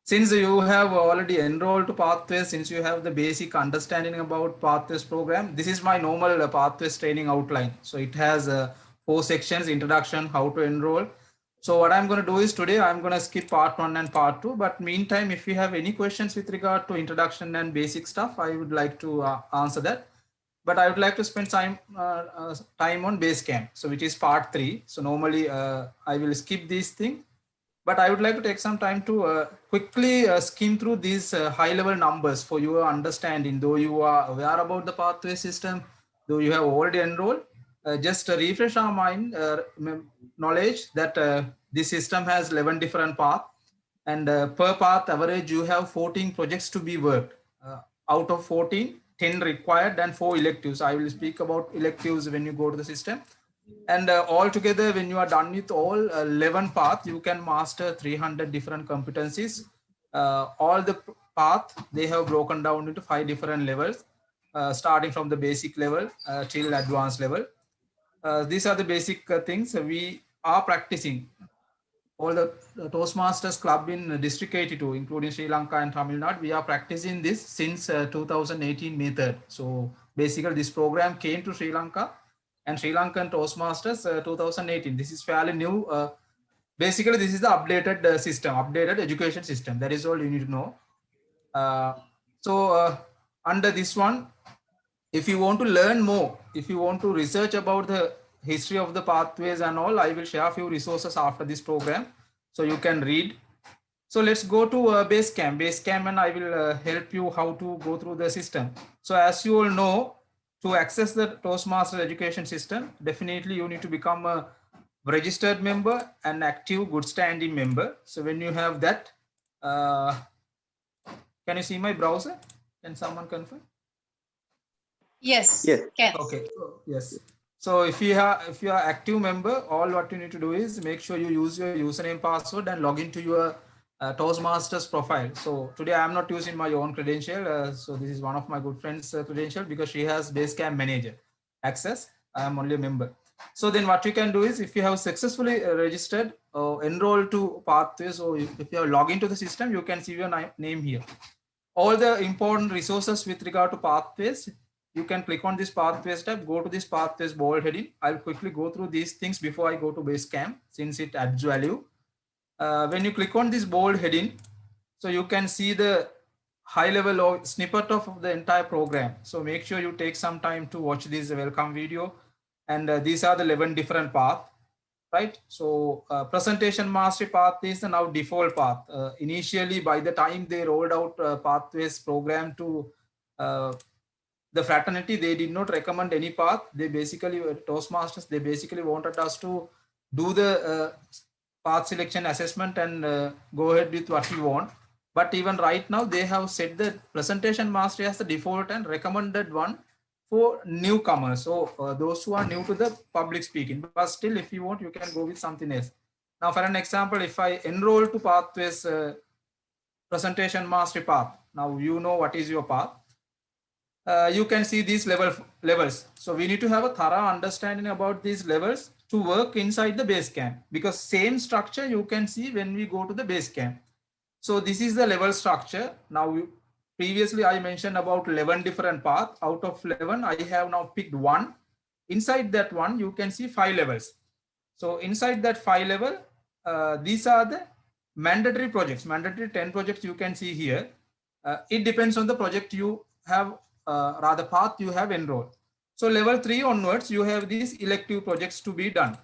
Since you have already enrolled to Pathways, since you have the basic understanding about Pathways program, this is my normal Pathways training outline. So it has 4 sections: introduction, how to enroll. So what I'm going to do is today I'm going to skip part 1 and part 2. But meantime, if you have any questions with regard to introduction and basic stuff, I would like to answer that. But I would like to spend time on Basecamp, so which is part 3. So normally I will skip these things, but I would like to take some time to quickly skim through these high level numbers for your understanding. Though you are aware about the pathway system, though you have already enrolled, just refresh our mind, knowledge that this system has 11 different paths, and per path average you have 14 projects to be worked. Out of 14, 10 required and 4 electives. I will speak about electives when you go to the system. And altogether, when you are done with all 11 paths, you can master 300 different competencies. All the path they have broken down into 5 different levels, starting from the basic level till advanced level. These are the basic things we are practicing. All the Toastmasters club in District 82, including Sri Lanka and Tamil Nadu, we are practicing this since 2018 method. So basically this program came to Sri Lanka and Sri Lankan Toastmasters 2018. This is fairly new. Basically, this is the updated system, updated education system. That is all you need to know. Uh, so under this one, if you want to learn more, if you want to research about the history of the pathways and all, I will share a few resources after this program so you can read. So let's go to Basecamp, and I will help you how to go through the system. So as you all know, to access the Toastmaster education system, definitely you need to become a registered member and active good standing member. So when you have that, uh, can you see my browser? Can someone confirm? Yes, Yes. can. Okay. Yes. So if you are active member, all what you need to do is make sure you use your username password and log into your Toastmasters profile. So today I am not using my own credential. So this is one of my good friends' credential because she has Basecamp manager access. I am only a member. So then what you can do is if you have successfully registered or enrolled to Pathways, or if you have logged into the system, you can see your name here. All the important resources with regard to Pathways, you can click on this Pathways tab, go to this Pathways bold heading. I'll quickly go through these things before I go to Basecamp since it adds value. When you click on this bold heading, so you can see the high level or snippet of the entire program. So make sure you take some time to watch this welcome video. And these are the 11 different paths, right? So presentation mastery path is the now default path. Initially, by the time they rolled out Pathways program to the fraternity, they did not recommend any path. They basically, Toastmasters, they basically wanted us to do the path selection assessment and go ahead with what we want. But even right now, they have set the presentation mastery as the default and recommended one for newcomers. So those who are new to the public speaking, but still, if you want, you can go with something else. Now, for an example, if I enroll to Pathways presentation mastery path, now you know what is your path. You can see these levels. So we need to have a thorough understanding about these levels to work inside the Basecamp, because same structure you can see when we go to the Basecamp. So this is the level structure. Now, previously I mentioned about 11 different paths. Out of 11, I have now picked one. Inside that one, you can see 5 levels. So inside that 5 level, these are the mandatory projects, mandatory 10 projects you can see here. It depends on the project you have, rather path you have enrolled. So level 3 onwards, you have these elective projects to be done.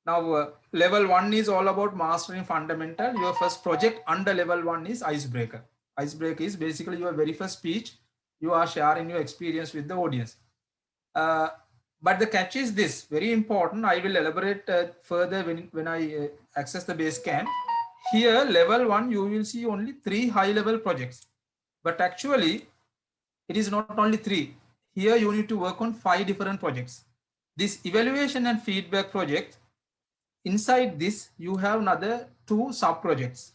Now, level 1 is all about mastering fundamental. Your first project under level 1 is icebreaker. Icebreaker is basically your very first speech. You are sharing your experience with the audience. But the catch is this, very important. I will elaborate further when I access the Basecamp. Here, level 1, you will see only 3 high level projects. But actually, it is not only 3. Here, you need to work on 5 different projects. This evaluation and feedback project, inside this, you have another 2 sub projects.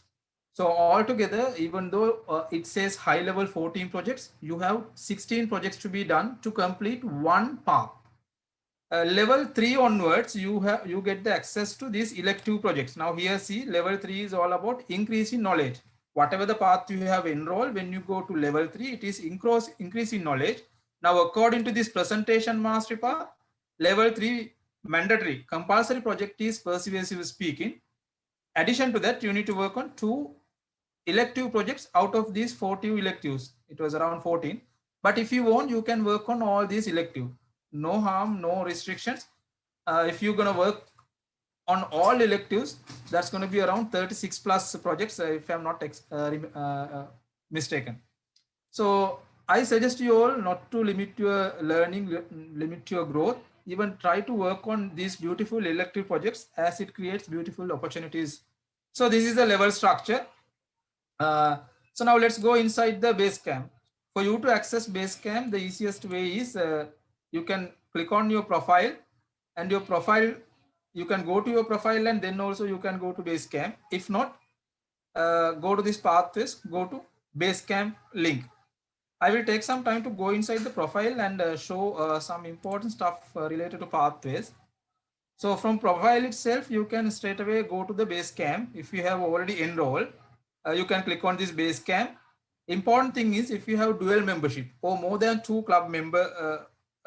So altogether, even though it says high level 14 projects, you have 16 projects to be done to complete one path. Level 3 onwards, you get the access to these elective projects. Now here see, level 3 is all about increasing knowledge. whatever the path you have enrolled, when you go to level 3, it is increase in knowledge. Now, according to this presentation mastery path, level 3 mandatory compulsory project is persuasive speaking. Addition to that, you need to work on 2 elective projects out of these 40 electives. It was around 14. But if you want, you can work on all these elective. No harm, no restrictions. If you're going to work on all electives, that's going to be around 36 plus projects, if I'm not mistaken. So I suggest you all not to limit your learning, limit your growth. Even try to work on these beautiful elective projects, as it creates beautiful opportunities. So this is the level structure. So now let's go inside the Basecamp. For you to access Basecamp, the easiest way is you can click on your profile, and your profile, you can go to your profile, and then also you can go to Basecamp. If not, go to this pathways, go to Basecamp link. I will take some time to go inside the profile and show some important stuff related to pathways. So from profile itself, you can straight away go to the Basecamp. If you have already enrolled, you can click on this Basecamp. Important thing is, if you have dual membership or more than 2 club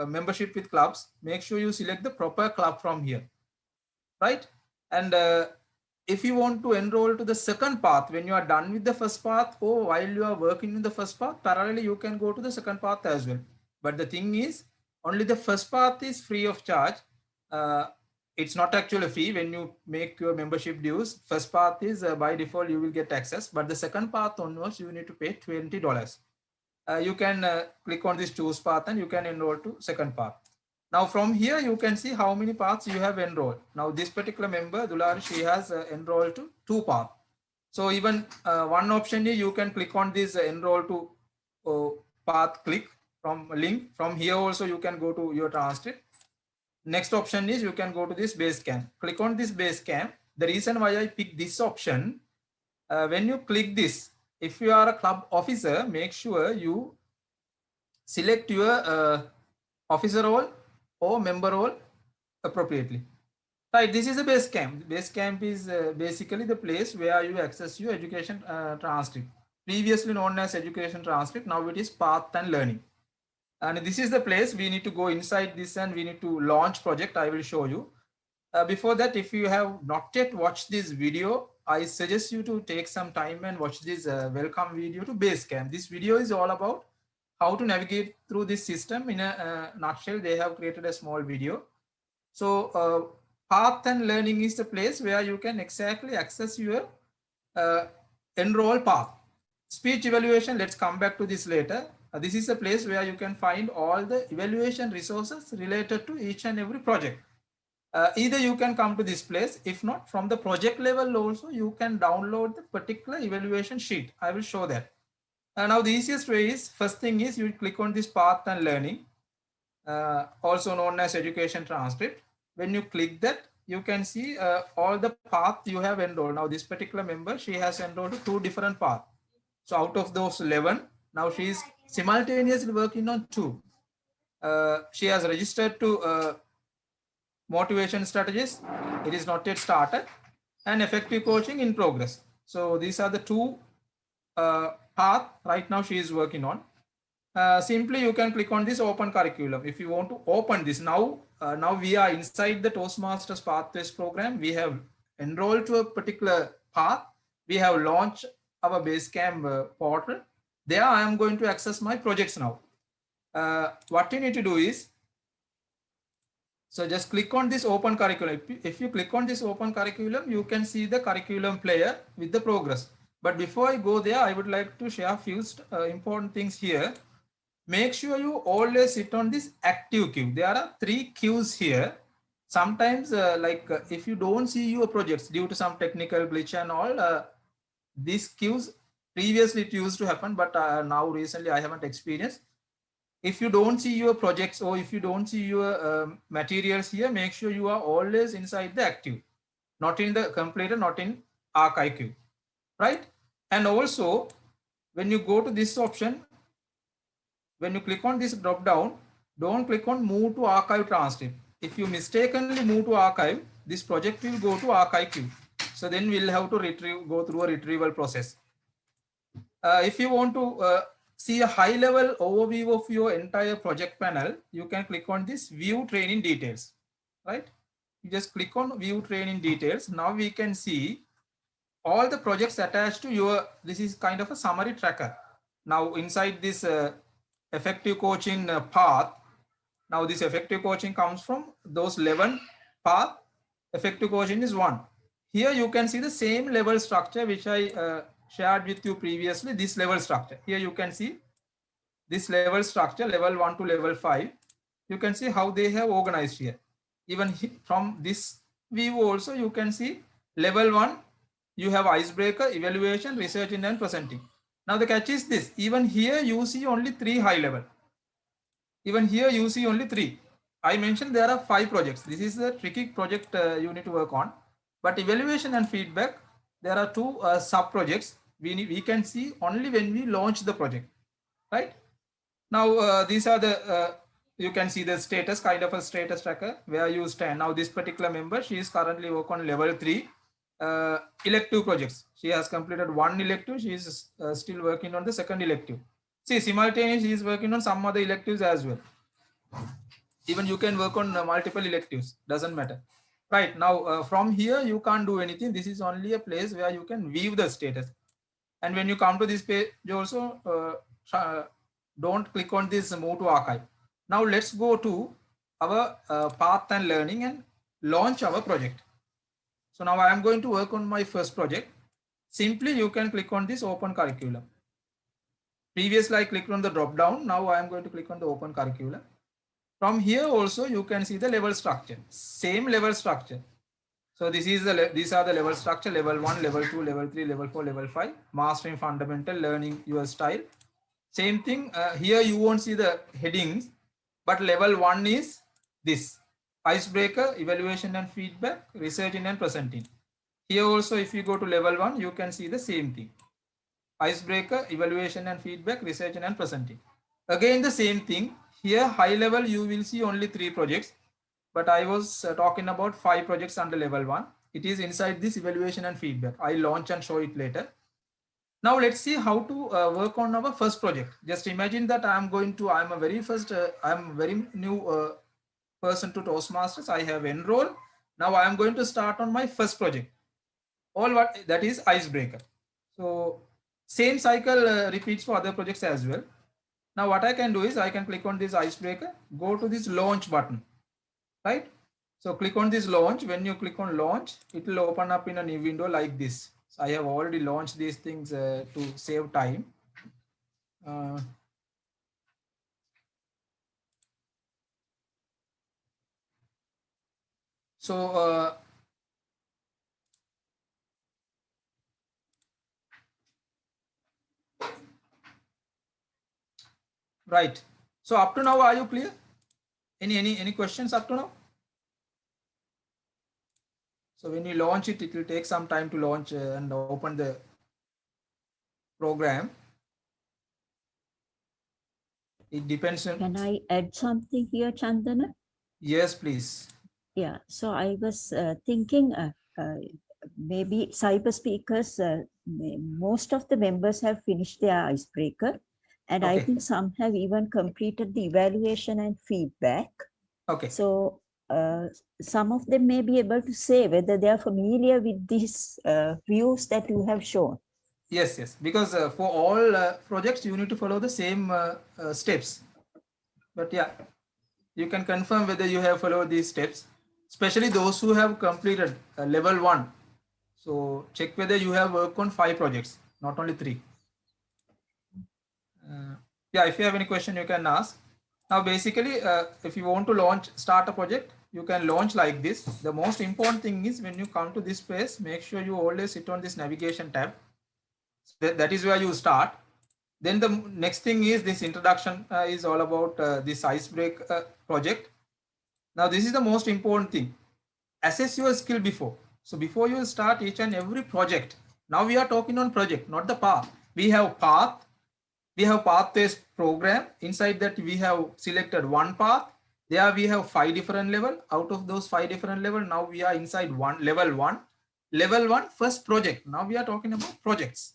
membership with clubs, make sure you select the proper club from here, right? And if you want to enroll to the second path, when you are done with the first path, or while you are working in the first path, parallelly you can go to the second path as well. But the thing is, only the first path is free of charge. It's not actually free. When you make your membership dues, first path is by default you will get access, but the second path onwards you need to pay $20. You can click on this choose path and you can enroll to second path. Now from here you can see how many paths you have enrolled. Now this particular member Dulari, she has enrolled to 2 paths. So even one option is you can click on this enroll to path click from link. From here also you can go to your transcript. Next option is you can go to this Basecamp. Click on this Basecamp. The reason why I pick this option, when you click this, if you are a club officer, make sure you select your officer role or member role appropriately. Right, this is a Basecamp. Basecamp is basically the place where you access your education transcript. Previously known as education transcript, now it is path and learning. And this is the place we need to go inside this and we need to launch project. I will show you. Before that, if you have not yet watched this video, I suggest you to take some time and watch this welcome video to Basecamp. This video is all about how to navigate through this system. In a nutshell, they have created a small video. So path and learning is the place where you can exactly access your enroll path. Speech evaluation, let's come back to this later. This is a place where you can find all the evaluation resources related to each and every project. Either you can come to this place, if not from the project level also, you can download the particular evaluation sheet. I will show that. Now the easiest way is, first thing is you click on this path and learning, also known as education transcript. When you click that, you can see all the path you have enrolled. Now this particular member, she has enrolled to 2 different paths. So out of those 11, now she is simultaneously working on 2. She has registered to motivation strategies. It is not yet started, and effective coaching in progress. So these are the 2 paths right now she is working on. Simply you can click on this open curriculum. If you want to open this now, now we are inside the Toastmasters Pathways program. We have enrolled to a particular path. We have launched our Basecamp portal. There I am going to access my projects now. What you need to do is, so just click on this open curriculum. If you click on this open curriculum, you can see the curriculum player with the progress. But before I go there, I would like to share a few important things here. Make sure you always sit on this active queue. There are 3 queues here. Sometimes if you don't see your projects due to some technical glitch and all, these queues, previously it used to happen, but now recently I haven't experienced. If you don't see your projects or if you don't see your materials here, make sure you are always inside the active, not in the completed, not in archive queue, right? And also when you go to this option, when you click on this drop down, don't click on move to archive transcript. If you mistakenly move to archive, this project will go to archive queue. So then we'll have to go through a retrieval process. If you want to see a high level overview of your entire project panel, you can click on this view training details, right? You just click on view training details. Now we can see all the projects attached to your, this is kind of a summary tracker. Now inside this effective coaching path, now this effective coaching comes from those 11 path. Effective coaching is one. Here you can see the same level structure which I shared with you previously, this level structure. Here you can see this level structure, level 1 to level 5. You can see how they have organized here. Even from this view also you can see level 1, you have icebreaker, evaluation, researching and presenting. Now the catch is this, even here you see only 3 high level. Even here you see only 3. I mentioned there are 5 projects. This is the tricky project you need to work on. But evaluation and feedback, there are 2 sub projects we can see only when we launch the project, right? Now these are the you can see the status, kind of a status tracker where you stand. Now this particular member, she is currently work on level 3 elective projects. She has completed 1 elective. She is still working on the 2nd elective. See, simultaneously she is working on some other electives as well. Even you can work on multiple electives, doesn't matter. Right, now from here you can't do anything. This is only a place where you can view the status. And when you come to this page, you also don't click on this move to archive. Now let's go to our path and learning and launch our project. So now I am going to work on my first project. Simply you can click on this open curriculum. Previously I clicked on the drop down. Now I am going to click on the open curriculum. From here also you can see the level structure, same level structure. So this is these are the level structure: level 1, level 2, level 3, level 4, level 5. Mastering fundamental, learning your style. Same thing here. You won't see the headings, but level 1 is this: icebreaker, evaluation and feedback, researching and presenting. Here also, if you go to level 1, you can see the same thing: icebreaker, evaluation and feedback, researching and presenting. Again the same thing. Here high level you will see only 3 projects, but I was talking about 5 projects under level 1. It is inside this evaluation and feedback. I launch and show it later. Now let's see how to work on our first project. Just imagine that I'm a very new person to Toastmasters. I have enrolled. Now I am going to start on my first project. All what that is icebreaker. So same cycle repeats for other projects as well. Now what I can do is I can click on this icebreaker, go to this launch button, right? So click on this launch. When you click on launch, it will open up in a new window like this. So I have already launched these things to save time. Right. So up to now, are you clear? Any questions up to now? So when you launch it, it will take some time to launch and open the program. It depends on. Can I add something here, Chandana? Yes, please. Yeah. So I was thinking maybe cyber speakers, most of the members have finished their icebreaker. And Okay. I think some have even completed the evaluation and feedback. Okay. So some of them may be able to say whether they are familiar with these views that you have shown. Yes, yes. Because for all projects, you need to follow the same steps. But yeah, you can confirm whether you have followed these steps, especially those who have completed level 1. So check whether you have worked on 5 projects, not only 3. Yeah, if you have any question, you can ask. Now, basically, if you want to start a project, you can launch like this. The most important thing is when you come to this place, make sure you always sit on this navigation tab. That is where you start. Then the next thing is this introduction is all about this icebreaker project. Now, this is the most important thing. Assess your skill before. So before you start each and every project, now we are talking on project, not the path. We have path. We have path-based program. Inside that we have selected one path. There we have 5 different level. Out of those 5 different level, now we are inside level 1. Level 1 first project. Now we are talking about projects,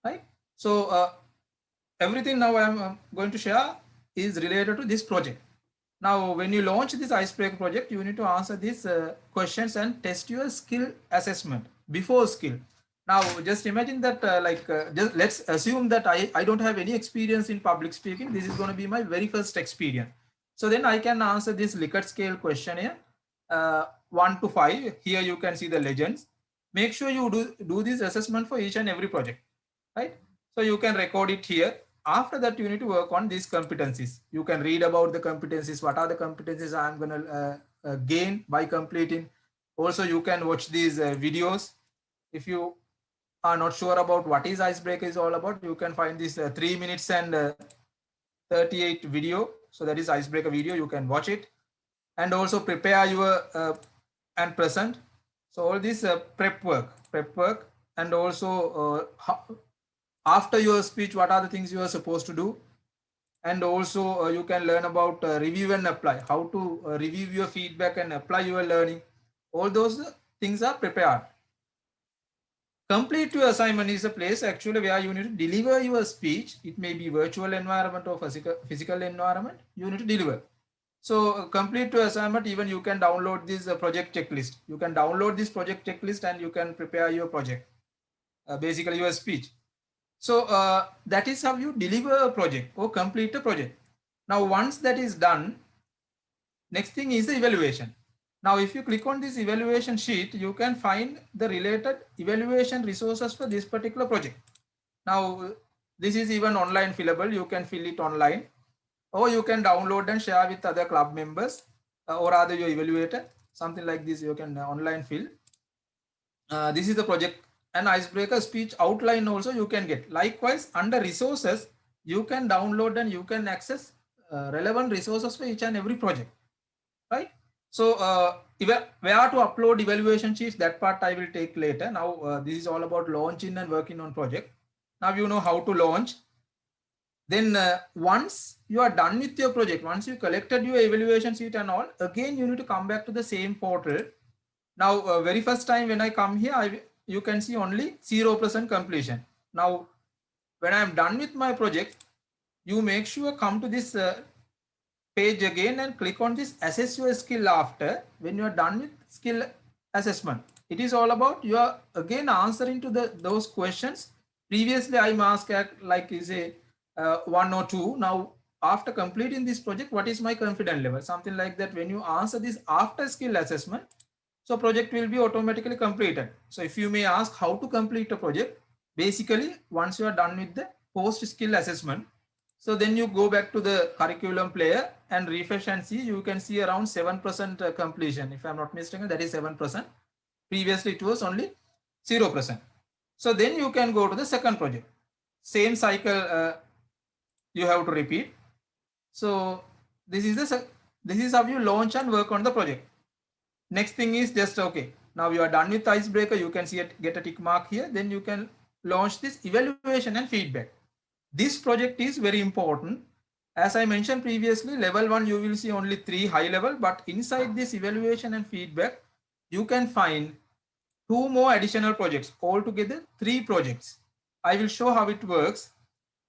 right? So everything now I'm going to share is related to this project. Now, when you launch this Icebreaker project, you need to answer these questions and test your skill assessment before skill. Now, just imagine that just let's assume that I don't have any experience in public speaking. This is going to be my very first experience. So then I can answer this Likert scale questionnaire, 1 to 5. Here you can see the legends. Make sure you do this assessment for each and every project, right? So you can record it here. After that, you need to work on these competencies. You can read about the competencies. What are the competencies I'm going to gain by completing? Also, you can watch these videos. If you are not sure about what is Icebreaker is all about, you can find this 3 minutes and 38 video. So that is Icebreaker video. You can watch it and also prepare your and present. So all this prep work, and also after your speech, what are the things you are supposed to do? And also you can learn about review and apply, how to review your feedback and apply your learning. All those things are prepared. Complete your assignment is a place actually where you need to deliver your speech. It may be virtual environment or physical environment. You need to deliver. So complete your assignment, even you can download this project checklist. You can download this project checklist and you can prepare your project, basically your speech. So that is how you deliver a project or complete a project. Now, once that is done, next thing is the evaluation. Now, if you click on this evaluation sheet, you can find the related evaluation resources for this particular project. Now, this is even online fillable. You can fill it online, or you can download and share with other club members or other your evaluator, something like this. You can online fill. This is the project and Icebreaker speech outline also you can get. Likewise, under resources, you can download and you can access relevant resources for each and every project, right? So where to upload evaluation sheets, that part I will take later. Now this is all about launching and working on project. Now you know how to launch. Then once you are done with your project, once you collected your evaluation sheet and all, again you need to come back to the same portal. Now very first time when I come here, you can see only 0% completion. Now when I am done with my project, you make sure come to this page again and click on this assess your skill after when you are done with skill assessment. It is all about you are again answering to those questions. Previously I asked like is a 1 or 2. Now after completing this project, what is my confidence level? Something like that. When you answer this after skill assessment, so project will be automatically completed. So if you may ask how to complete a project, basically once you are done with the post skill assessment, so then you go back to the curriculum player and refresh and see, you can see around 7% completion. If I'm not mistaken, that is 7%. Previously it was only 0%. So then you can go to the second project. Same cycle you have to repeat. So this is how you launch and work on the project. Next thing is just okay. Now you are done with Icebreaker. You can see it, get a tick mark here. Then you can launch this evaluation and feedback. This project is very important. As I mentioned previously, level 1, you will see only 3 high level, but inside this evaluation and feedback, you can find 2 more additional projects, altogether 3 projects. I will show how it works.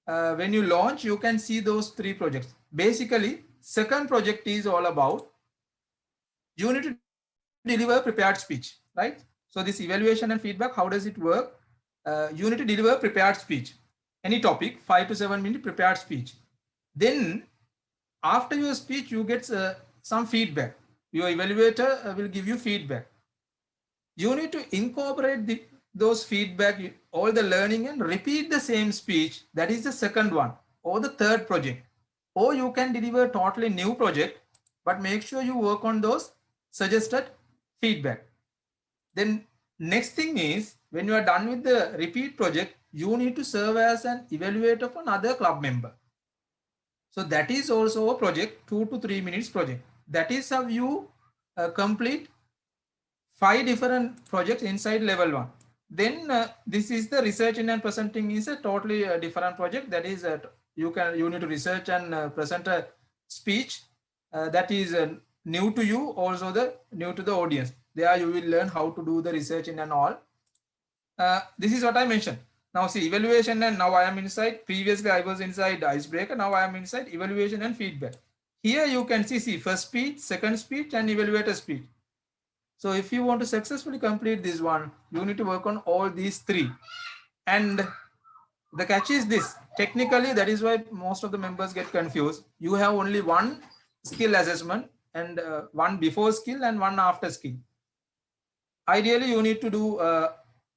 When you launch, you can see those 3 projects. Basically, second project is all about you need to deliver prepared speech, right? So this evaluation and feedback, how does it work? You need to deliver prepared speech, any topic, 5 to 7 minute prepared speech. Then after your speech, you get some feedback. Your evaluator will give you feedback. You need to incorporate those feedback, all the learning, and repeat the same speech. That is the second one, or the third project. Or you can deliver a totally new project, but make sure you work on those suggested feedback. Then next thing is, when you are done with the repeat project, you need to serve as an evaluator for another club member. So that is also a project, 2 to 3 minutes project. That is how you complete 5 different projects inside level 1. Then this is the researching and presenting is a totally different project. That is you need to research and present a speech that is new to you, also new to the audience. There you will learn how to do the researching and all. This is what I mentioned. Now see evaluation, and now I am inside. Previously I was inside icebreaker. Now I am inside evaluation and feedback. Here you can see first speech, second speech, and evaluator speech. So if you want to successfully complete this one, you need to work on all these three. And the catch is this: technically, that is why most of the members get confused. You have only one skill assessment, and one before skill and one after skill. Ideally, you need to do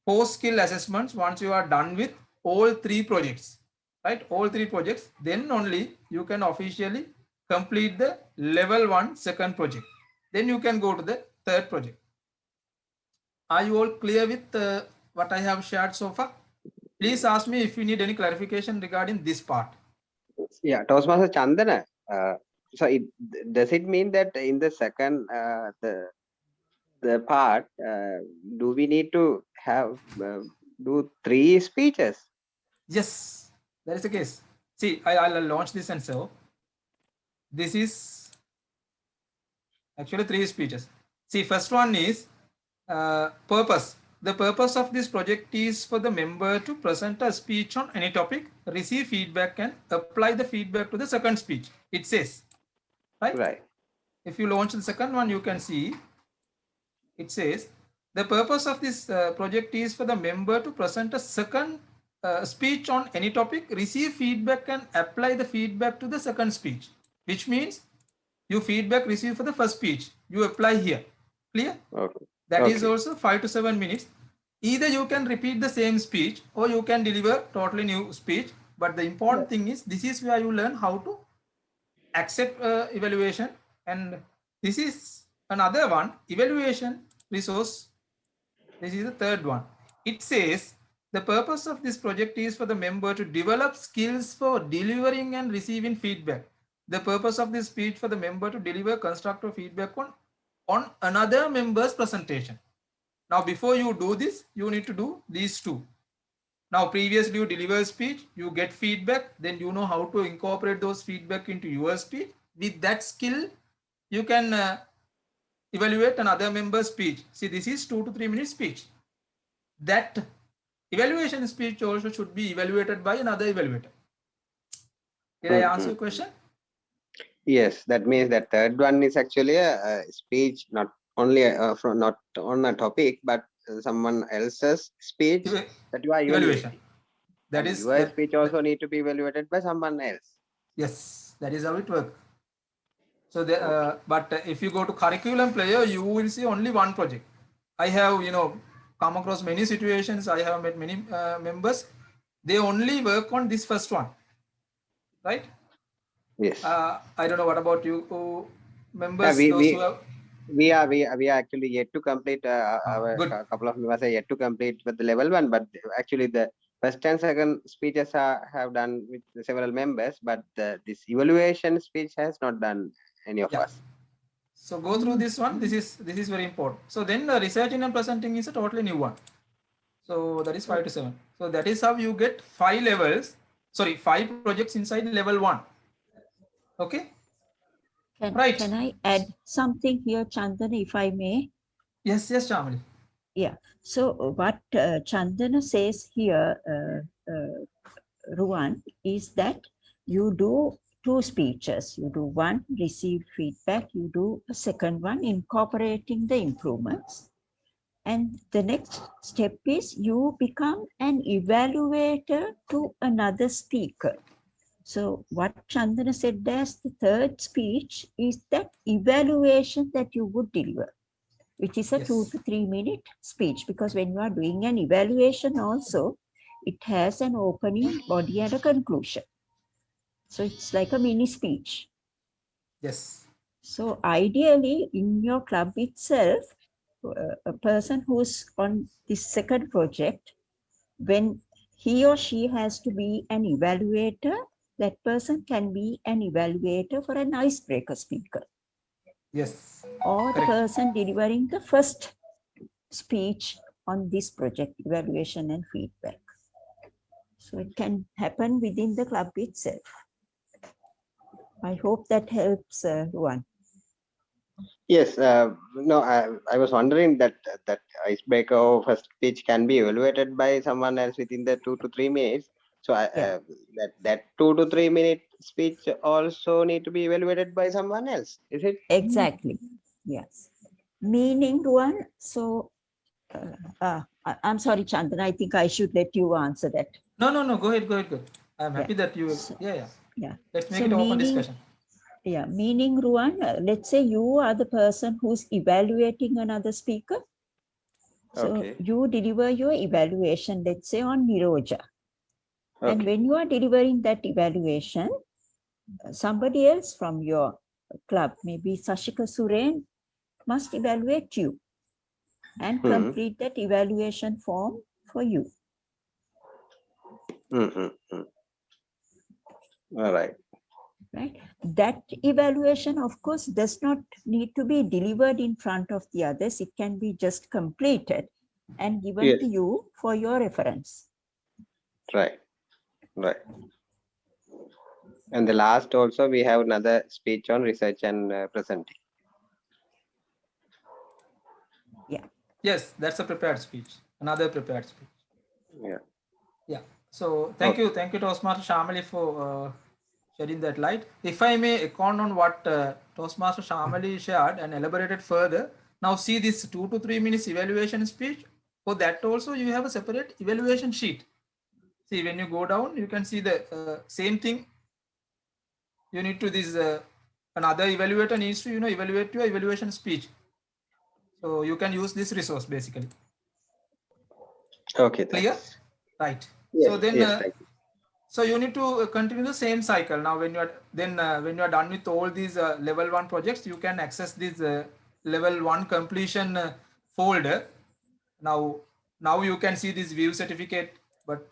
post skill assessments once you are done with all three projects, right? All three projects, then only you can officially complete the level 1 second project. Then you can go to the third project. Are you all clear with what I have shared so far? Please ask me if you need any clarification regarding this part. Yeah, Toastmaster Chandana. So does it mean that in the second the part, do we need to have do 3 speeches? Yes, that is the case. See, I'll launch this, and so this is actually 3 speeches. See, first one is purpose. The purpose of this project is for the member to present a speech on any topic, receive feedback, and apply the feedback to the second speech. It says, right? Right. If you launch the second one, you can see it says the purpose of this project is for the member to present a second speech on any topic, receive feedback, and apply the feedback to the second speech, which means you feedback received for the first speech, you apply here. Clear? Okay. That is Okay. also 5 to 7 minutes. Either you can repeat the same speech or you can deliver totally new speech. But the important thing is this is where you learn how to accept evaluation. And this is another one, evaluation resource. This is the third one. It says the purpose of this project is for the member to develop skills for delivering and receiving feedback. The purpose of this speech for the member to deliver constructive feedback on another member's presentation. Now, before you do this, you need to do these two. Now, previously you deliver speech, you get feedback, then you know how to incorporate those feedback into your speech. With that skill, you can evaluate another member's speech. See, this is 2 to 3 minutes speech. That evaluation speech also should be evaluated by another evaluator. Did I answer your question? Yes, that means that third one is actually a speech, not only from not on a topic, but someone else's speech that you are evaluating. That And is your speech also need to be evaluated by someone else. Yes, that is how it works. So, but if you go to curriculum player, you will see only one project. I have, come across many situations. I have met many members. They only work on this first one, right? Yes. I don't know what about you members. We are actually yet to complete our couple of members are yet to complete with the level 1, but actually the first and second speeches have done with several members, but this evaluation speech has not done any of us. So go through this one. This is very important. So then the researching and presenting is a totally new one. So that is 5 to 7. So that is how you get 5 levels. Sorry, 5 projects inside level 1. Okay. Right. Can I add something here, Chandana, if I may? Yes, Shamali. Yeah. So what Chandana says here, Ruwan, is that you do 2 speeches. You do one, receive feedback. You do a second one, incorporating the improvements. And the next step is you become an evaluator to another speaker. So what Chandana said as the third speech is that evaluation that you would deliver, which is a 2 to 3 minute speech, because when you are doing an evaluation also, it has an opening, body, and a conclusion. So it's like a mini speech. Yes. So ideally in your club itself, a person who's on this second project, when he or she has to be an evaluator, that person can be an evaluator for an icebreaker speaker. Yes. Or the person delivering the first speech on this project, evaluation and feedback. So it can happen within the club itself. I hope that helps, Ruwan. Yes, no, I was wondering that that icebreaker or first speech can be evaluated by someone else within the 2 to 3 minutes. So Yeah. that 2 to 3 minute speech also need to be evaluated by someone else, is it? Exactly. Yes. Meaning one. So, I'm sorry, Chandan. I think I should let you answer that. No. Go ahead. Go ahead. Go ahead. I'm Yeah. happy that you. So, Yeah. yeah. Let's make So it open meaning, discussion. yeah, meaning Ruan, let's say you are the person who's evaluating another speaker. So Okay. you deliver your evaluation, let's say on Niroja. And Okay. when you are delivering that evaluation, somebody else from your club, maybe Sashika Suren, must evaluate you and Hmm. complete that evaluation form for you. Mm-hmm. All right. Right? That evaluation, of course, does not need to be delivered in front of the others. It can be just completed and given Yes. to you for your reference. Right. Right. And the last also we have another speech on research and presenting. Yeah. Yes, that's a prepared speech. Another prepared speech. Yeah. Yeah. So Okay. thank you, Toastmaster Shamali, for shedding that light. If I may comment on what Toastmaster Shamali shared and elaborated further, now see this 2 to 3 minutes evaluation speech. For that also, you have a separate evaluation sheet. See, when you go down, you can see the same thing. You need to this another evaluator needs to evaluate your evaluation speech. So you can use this resource basically. Okay. Clear? Thanks. Right. Yes. So then Yes. Thank you. so you need to continue the same cycle. Now when you are when you are done with all these level 1 projects, you can access this level 1 completion folder. Now you can see this view certificate, but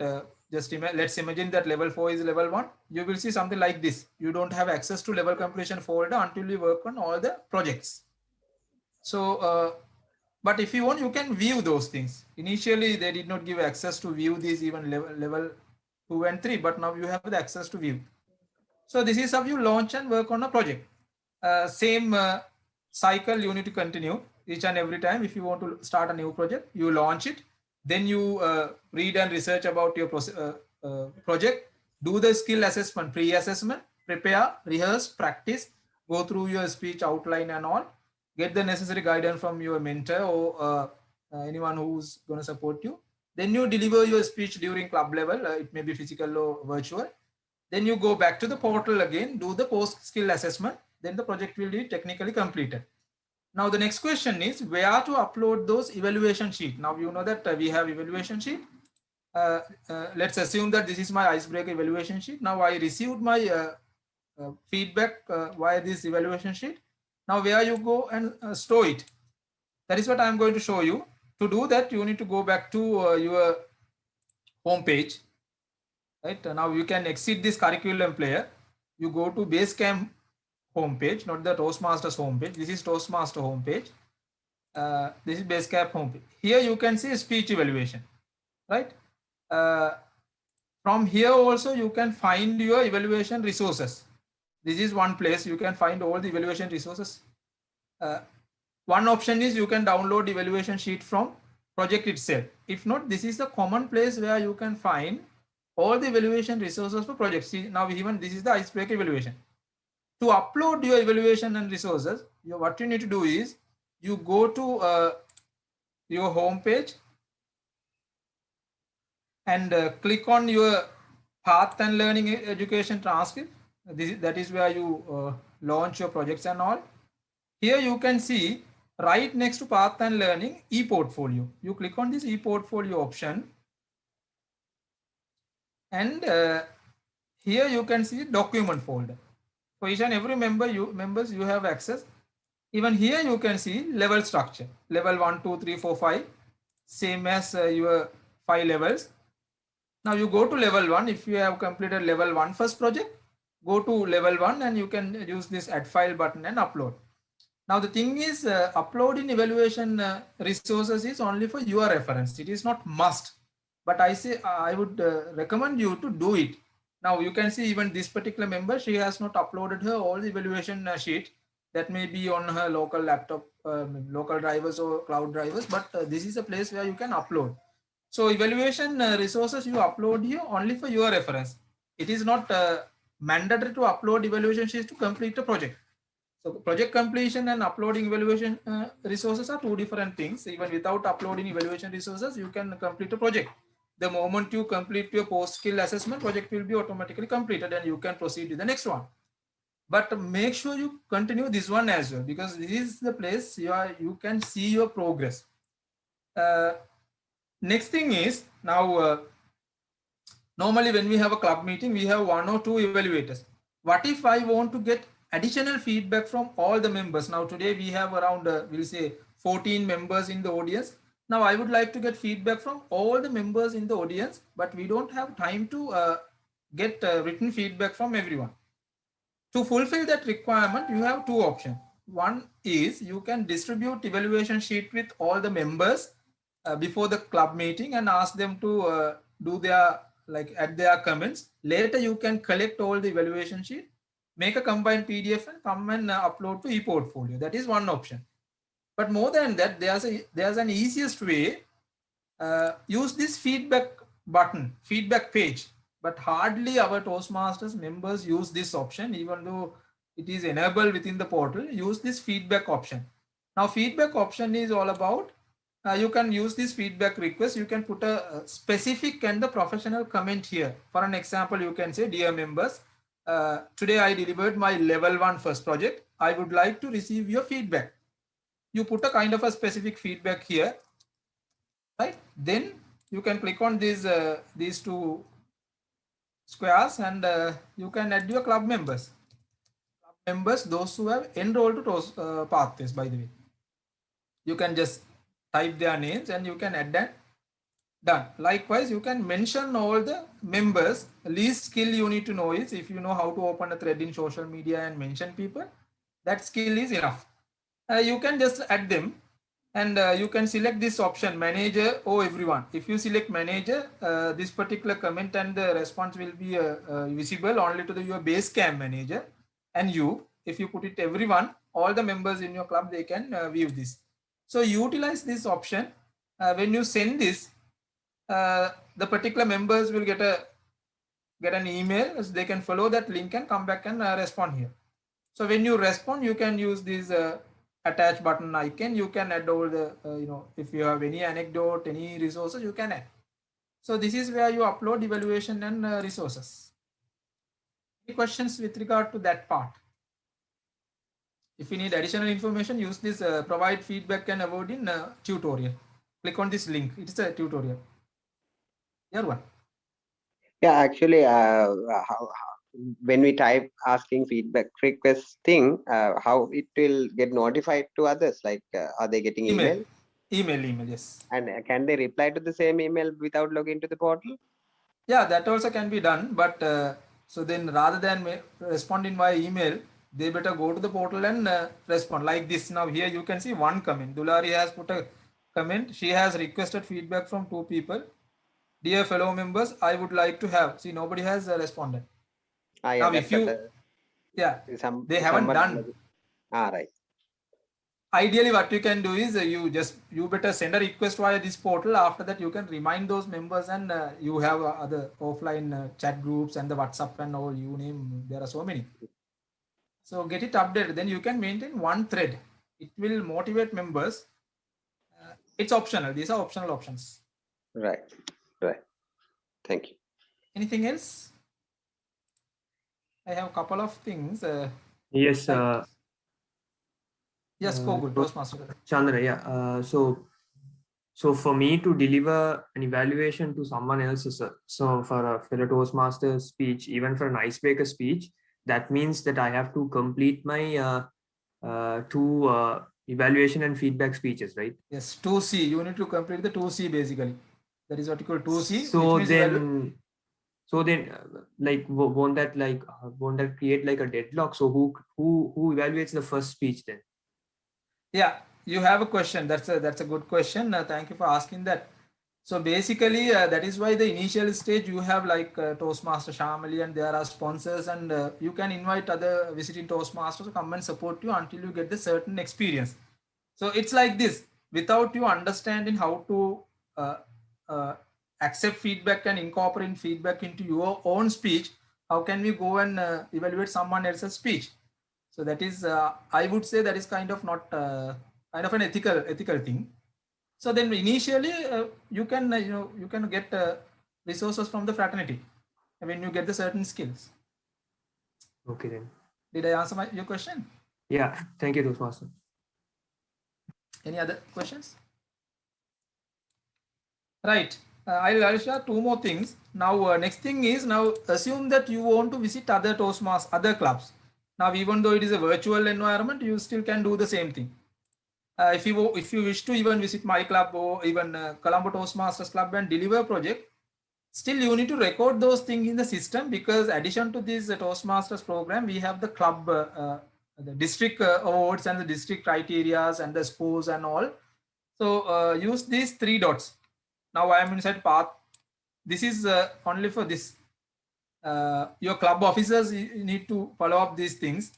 just let's imagine that level 4 is level 1. You will see something like this. You don't have access to level completion folder until you work on all the projects. So but if you want, you can view those things. Initially they did not give access to view these even level 2 and 3, but now you have the access to view. So this is how you launch and work on a project. Same cycle you need to continue each and every time. If you want to start a new project, you launch it, then you read and research about your project, do the skill assessment, pre-assessment, prepare, rehearse, practice, go through your speech outline and all, get the necessary guidance from your mentor or anyone who's going to support you. Then you deliver your speech during club level. It may be physical or virtual. Then you go back to the portal again, do the post skill assessment. Then the project will be technically completed. Now the next question is where to upload those evaluation sheet. Now you know that we have evaluation sheet. Let's assume that this is my icebreaker evaluation sheet. Now I received my feedback via this evaluation sheet. Now where you go and store it. That is what I'm going to show you. To do that, you need to go back to your home page. Right now you can exit this curriculum player. You go to Basecamp homepage, not the Toastmasters homepage. This is Toastmaster homepage. This is Basecamp homepage. Here you can see speech evaluation, right? From here also you can find your evaluation resources. This is one place you can find all the evaluation resources. One option is you can download evaluation sheet from project itself. If not, this is the common place where you can find all the evaluation resources for projects. See, now even this is the icebreaker evaluation. To upload your evaluation and resources, what you need to do is you go to your home page and click on your path and learning education transcript. That is where you launch your projects and all. Here you can see right next to path and learning e-portfolio. You click on this e-portfolio option and here you can see document folder. For each and every members you have access. Even here you can see level structure, level 1, 2, 3, 4, 5, same as your 5 levels. Now you go to level 1. If you have completed level 1 first project, go to level 1 and you can use this add file button and upload. Now the thing is uploading evaluation resources is only for your reference. It is not must, but I would recommend you to do it. Now you can see even this particular member, she has not uploaded her all the evaluation sheet. That may be on her local laptop, local drivers or cloud drivers, but this is a place where you can upload. So evaluation resources you upload here only for your reference. It is not mandatory to upload evaluation sheets to complete a project. So project completion and uploading evaluation resources are two different things. Even without uploading evaluation resources, you can complete a project. The moment you complete your post-skill assessment, project will be automatically completed and you can proceed to the next one. But make sure you continue this one as well, because this is the place you can see your progress. Next thing is now, normally when we have a club meeting, we have 1 or 2 evaluators. What if I want to get additional feedback from all the members? Now today we have around, we'll say 14 members in the audience. Now I would like to get feedback from all the members in the audience, but we don't have time to get written feedback from everyone. To fulfill that requirement, you have 2 options. One is you can distribute evaluation sheet with all the members before the club meeting and ask them to do their, like, add their comments. Later, you can collect all the evaluation sheet, make a combined PDF and come and upload to ePortfolio. That is one option. But more than that, there's an easiest way. Use this feedback button, feedback page. But hardly our Toastmasters members use this option, even though it is enabled within the portal. Use this feedback option. Now, feedback option is all about, you can use this feedback request. You can put a specific and the professional comment here. For an example, you can say, dear members, today I delivered my level 1 first project. I would like to receive your feedback. You put a kind of a specific feedback here, right? Then you can click on these 2 squares and you can add your club members. Club members, those who have enrolled to Toast Pathways, by the way. You can just type their names and you can add that. Done. Likewise, you can mention all the members. Least skill you need to know is if you know how to open a thread in social media and mention people, that skill is enough. You can just add them. And you can select this option, manager or everyone. If you select manager, this particular comment and the response will be visible only to your Basecamp manager. And you, if you put it everyone, all the members in your club, they can view this. So utilize this option. When you send this, the particular members will get an email. So they can follow that link and come back and respond here. So when you respond, you can use this attach button icon. You can add all the, if you have any anecdote, any resources, you can add. So this is where you upload evaluation and resources. Any questions with regard to that part? If you need additional information, use this provide feedback and award in tutorial. Click on this link. It's a tutorial. Here one. Yeah, actually, when we type asking feedback request thing, how it will get notified to others? Like, are they getting email? Email, yes. And can they reply to the same email without logging to the portal? Yeah, that also can be done. But so then rather than responding via email, they better go to the portal and respond like this. Now here you can see one comment. Dulari has put a comment. She has requested feedback from 2 people. Dear fellow members, I would like to have. See, nobody has responded. Yeah, now if you, they haven't done. Right. Ideally, what you can do is you better send a request via this portal. After that, you can remind those members, and you have other offline chat groups and the WhatsApp and all, you name. There are so many. So get it updated. Then you can maintain one thread. It will motivate members. It's optional. These are optional options. Right. Thank you. Anything else? I have a couple of things. Yes. Yes, go good. Toastmaster. Chandra, yeah. So for me to deliver an evaluation to someone else, so for a fellow Toastmaster speech, even for an icebreaker speech, that means that I have to complete my 2 evaluation and feedback speeches, right? Yes, 2C. You need to complete the 2C basically. That is what you call 2C. So then, like, won't that create like a deadlock? So who evaluates the first speech then? Yeah, you have a question. That's a good question. Thank you for asking that. So basically, that is why the initial stage you have like Toastmaster Shamali, and there are sponsors, and you can invite other visiting Toastmasters to come and support you until you get the certain experience. So it's like this: without you understanding how to uh, uh, accept feedback and incorporate feedback into your own speech, how can we go and evaluate someone else's speech? So that is, I would say, that is kind of not kind of an ethical thing. So then initially you can you can get resources from the fraternity when you get the certain skills. Okay then. Did I answer your question? Yeah, thank you, Toastmaster. Any other questions? Right. I'll share two more things. Now, next thing is, now assume that you want to visit other Toastmasters, other clubs. Now, even though it is a virtual environment, you still can do the same thing. If you wish to even visit my club or even Colombo Toastmasters Club and deliver a project, still you need to record those things in the system, because addition to this Toastmasters program, we have the club, the district awards and the district criterias and the scores and all. So use these 3 dots. Now I am inside path. This is only for this. Your club officers, you need to follow up these things.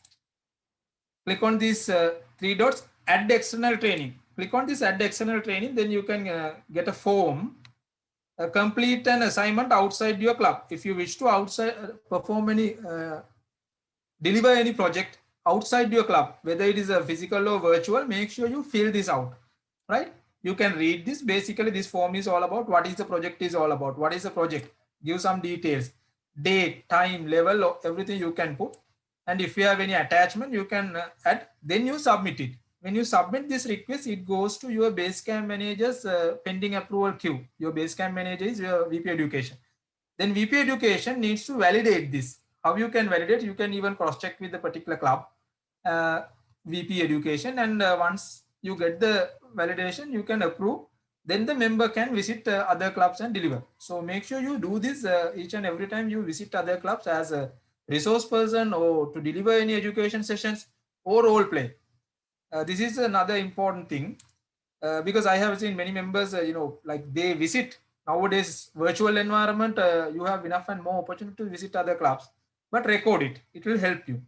Click on these 3 dots, add external training. Click on this add external training, then you can get a form. Complete an assignment outside your club. If you wish to outside perform any deliver any project outside your club, whether it is a physical or virtual, make sure you fill this out, right? You can read this. Basically, this form is all about what is the project is all about. What is the project? Give some details, date, time, level, everything you can put. And if you have any attachment, you can add. Then you submit it. When you submit this request, it goes to your Basecamp manager's pending approval queue. Your Basecamp manager is your VP Education. Then VP Education needs to validate this. How you can validate? You can even cross-check with the particular club, VP Education, and once you get the validation, you can approve. Then the member can visit other clubs and deliver. So make sure you do this each and every time you visit other clubs as a resource person or to deliver any education sessions or role play. This is another important thing because I have seen many members, like they visit nowadays virtual environment. You have enough and more opportunity to visit other clubs, but record it. It will help you.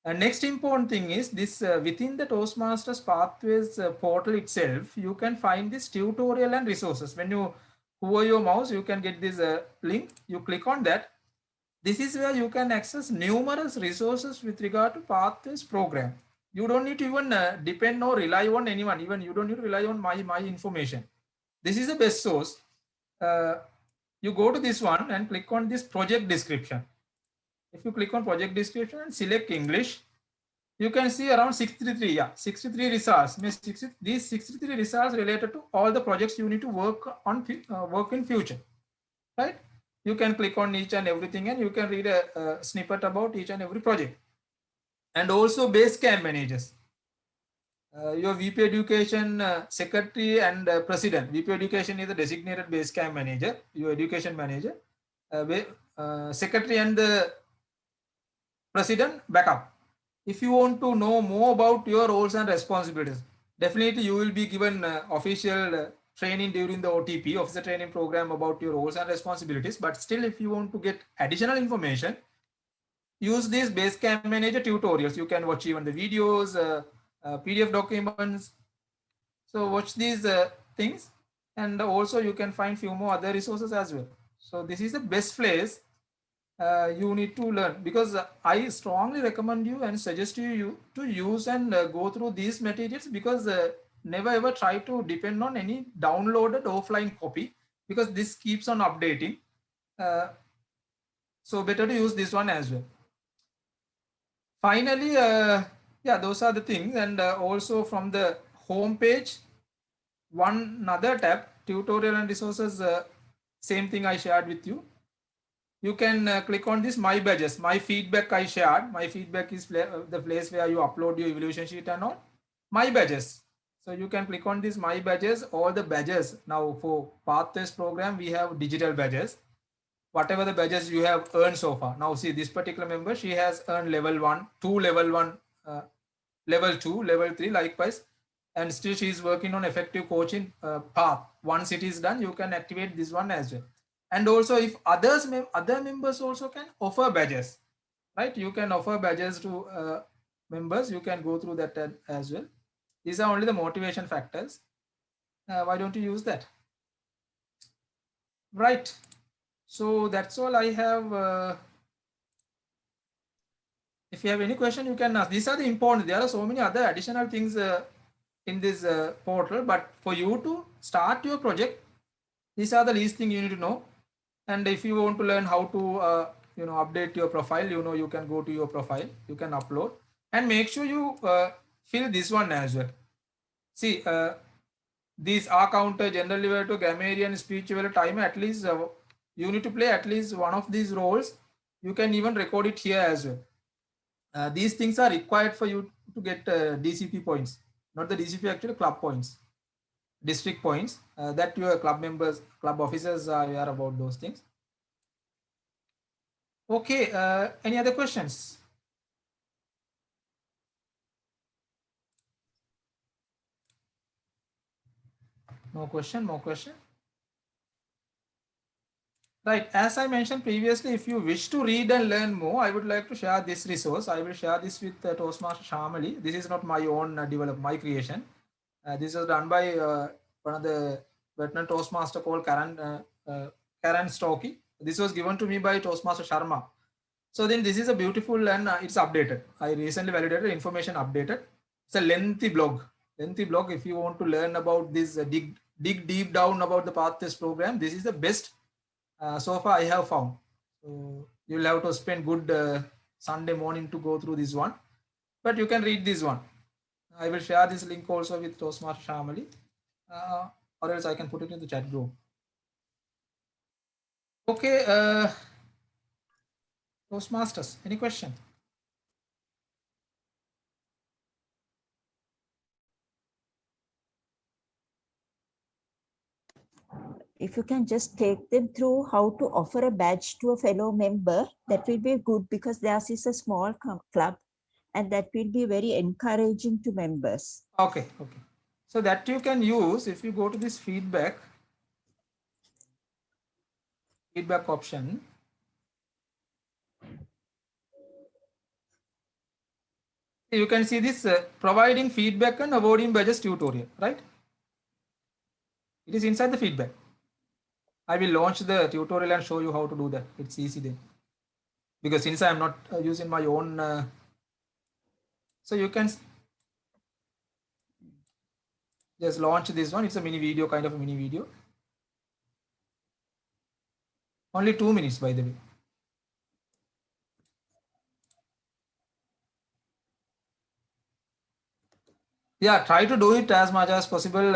And next important thing is this within the Toastmasters Pathways portal itself, you can find this tutorial and resources. When you hover your mouse, you can get this link. You click on that. This is where you can access numerous resources with regard to Pathways program. You don't need to even depend or rely on anyone. Even you don't need to rely on my information. This is the best source. You go to this one and click on this project description. If you click on project description and select English, you can see around 63, 63 results. These 63 results related to all the projects you need to work on, work in future, right? You can click on each and everything and you can read a snippet about each and every project. And also Basecamp managers. Your VP Education Secretary and President. VP Education is the designated Basecamp manager, your education manager. Secretary and the President backup. If you want to know more about your roles and responsibilities, definitely you will be given official training during the OTP, officer training program, about your roles and responsibilities. But still, if you want to get additional information, use these Basecamp Manager tutorials. You can watch even the videos, PDF documents. So watch these things, and also you can find few more other resources as well. So this is the best place you need to learn, because I strongly recommend you and suggest you to use and go through these materials, because never ever try to depend on any downloaded offline copy, because this keeps on updating. So better to use this one as well. Finally, those are the things. And also from the home page, one other tab, tutorial and resources, same thing I shared with you. You can click on this my badges, my feedback I shared. My feedback is the place where you upload your evaluation sheet and all. My badges. So you can click on this my badges, all the badges. Now for Pathways program, we have digital badges. Whatever the badges you have earned so far. Now see this particular member, she has earned level 1, 2 level 1, level 2, level 3, likewise. and still she is working on effective coaching path. Once it is done, you can activate this one as well. And also if other members also can offer badges, right? You can offer badges to members. You can go through that as well. These are only the motivation factors. Why don't you use that? Right. So that's all I have. If you have any question, you can ask. These are the important. There are so many other additional things in this portal, but for you to start your project, these are the least thing you need to know. And if you want to learn how to update your profile, you can go to your profile, you can upload, and make sure you fill this one as well. See, these are counter, general liberator, grammarian, speech evaluator, timer. At least you need to play at least one of these roles. You can even record it here as well. These things are required for you to get DCP points, not the DCP, actually club points, district points, that your club members, club officers are aware about those things. Okay, any other questions? No question, no question. Right, as I mentioned previously, if you wish to read and learn more, I would like to share this resource. I will share this with Toastmaster Shamali. This is not my own my creation. This was done by one of the veteran Toastmaster called Karen Stokey. This was given to me by Toastmaster Sharma. So then this is a beautiful and it's updated. I recently validated, information updated. It's a lengthy blog. If you want to learn about this, dig deep down about the Path Test program, this is the best so far I have found. So you'll have to spend good Sunday morning to go through this one, but you can read this one. I will share this link also with Toastmaster Shamali, or else I can put it in the chat group. Okay, Toastmasters, any question? If you can just take them through how to offer a badge to a fellow member, that will be good, because theirs is a small club and that will be very encouraging to members. Okay. So that you can use if you go to this feedback option. You can see this providing feedback and awarding badges tutorial, right? It is inside the feedback. I will launch the tutorial and show you how to do that. It's easy then. Because since I am not using my own, so you can just launch this one. It's a mini video, kind of a mini video. Only 2 minutes, by the way. Yeah, try to do it as much as possible.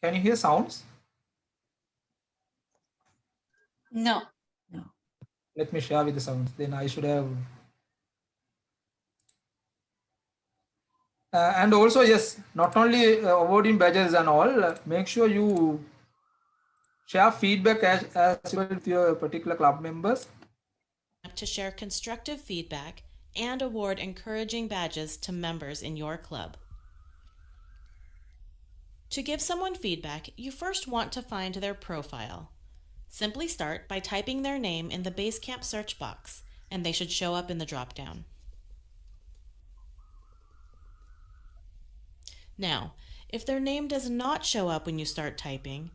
Can you hear sounds? No. Let me share with the sounds. Then I should have. And also, yes, not only awarding badges and all, make sure you share feedback as well with your particular club members. To share constructive feedback and award encouraging badges to members in your club. To give someone feedback, you first want to find their profile. Simply start by typing their name in the Basecamp search box, and they should show up in the drop-down. Now, if their name does not show up when you start typing,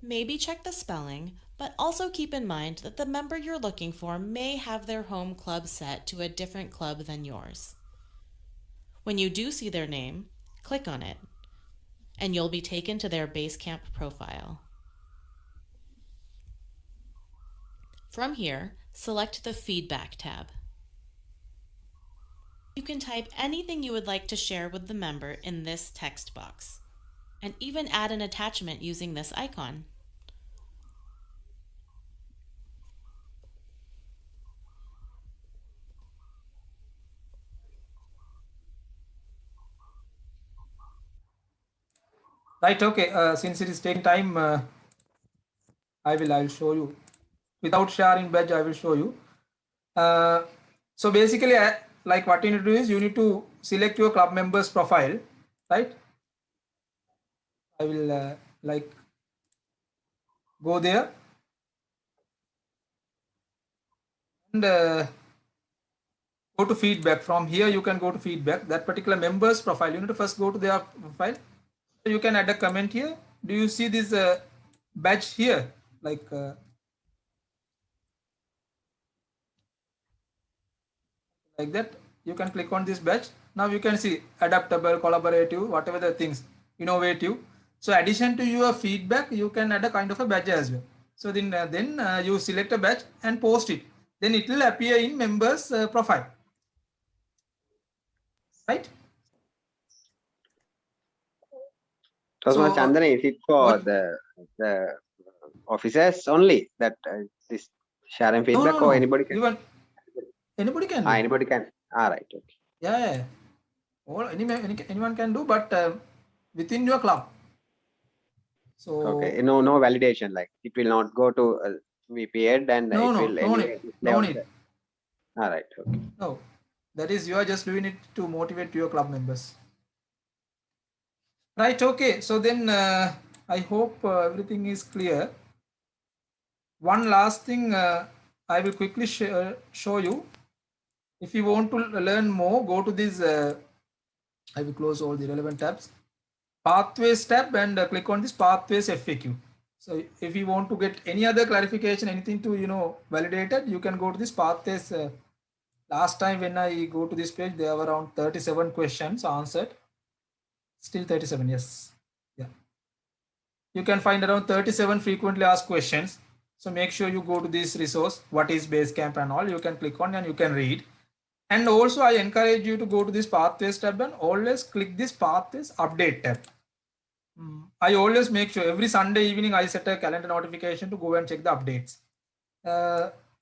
maybe check the spelling, but also keep in mind that the member you're looking for may have their home club set to a different club than yours. When you do see their name, click on it, and you'll be taken to their Basecamp profile. From here, select the Feedback tab. You can type anything you would like to share with the member in this text box, and even add an attachment using this icon. Right, okay, since it is taking time, I will show you. Without sharing badge, I will show you. So basically, like what you need to do is you need to select your club members profile, right? I will like go there and go to feedback. From here you can go to feedback, that particular members profile. You need to first go to their profile. So you can add a comment here. Do you see this badge here? Like that, you can click on this badge. Now you can see adaptable, collaborative, whatever the things, innovative. So addition to your feedback, you can add a kind of a badge as well. So then you select a badge and post it. Then it will appear in members profile, right? Toastmaster Chandana, is it for what- the officers only that this sharing feedback, no. or anybody can? Even anybody can do. Anybody can. All right. Okay. Yeah. Or anyone can do, but within your club. So Okay. No validation. Like it will not go to VP-Ed and no, it no, will no anyway need, display no on need. the- All right. Okay. No, that is you are just doing it to motivate your club members. Right. Okay. So then I hope everything is clear. One last thing I will quickly show you. If you want to learn more, go to this. I will close all the relevant tabs. Pathways tab and click on this Pathways FAQ. So if you want to get any other clarification, anything to validated, you can go to this Pathways. Last time when I go to this page, there were around 37 questions answered. Still 37, yes. Yeah. You can find around 37 frequently asked questions. So make sure you go to this resource, what is Basecamp and all, you can click on and you can read. And also I encourage you to go to this Pathways tab and always click this Pathways update tab. I always make sure every Sunday evening I set a calendar notification to go and check the updates.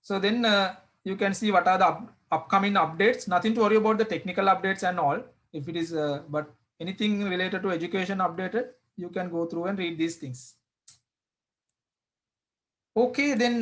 So then you can see what are the upcoming updates. Nothing to worry about the technical updates and all. If it is, but anything related to education updated, you can go through and read these things. Okay, then